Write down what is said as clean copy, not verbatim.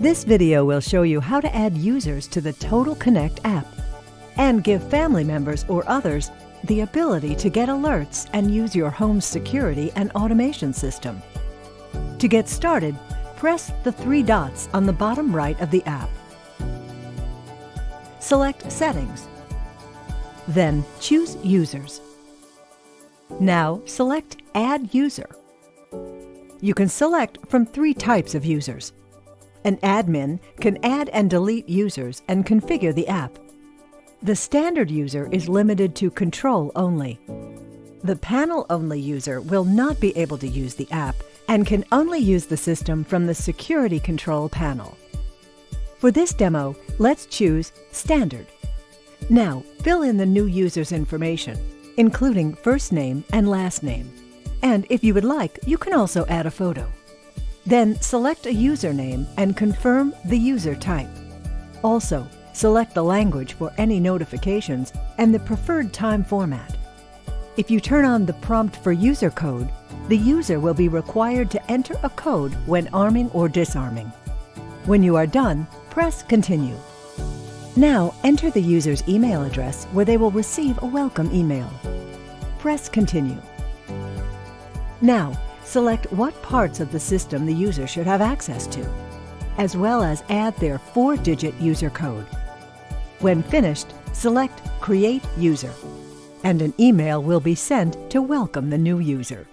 This video will show you how to add users to the Total Connect app and give family members or others the ability to get alerts and use your home's security and automation system. To get started, press the three dots on the bottom right of the app. Select Settings. Then choose Users. Now select Add User. You can select from three types of users. An admin can add and delete users and configure the app. The standard user is limited to control only. The panel-only user will not be able to use the app and can only use the system from the Security Control panel. For this demo, let's choose Standard. Now, fill in the new user's information, including first name and last name. And if you would like, you can also add a photo. Then select a username and confirm the user type. Also, select the language for any notifications and the preferred time format. If you turn on the prompt for user code, the user will be required to enter a code when arming or disarming. When you are done, press Continue. Now enter the user's email address where they will receive a welcome email. Press Continue. Now, select what parts of the system the user should have access to, as well as add their 4-digit user code. When finished, select Create User, and an email will be sent to welcome the new user.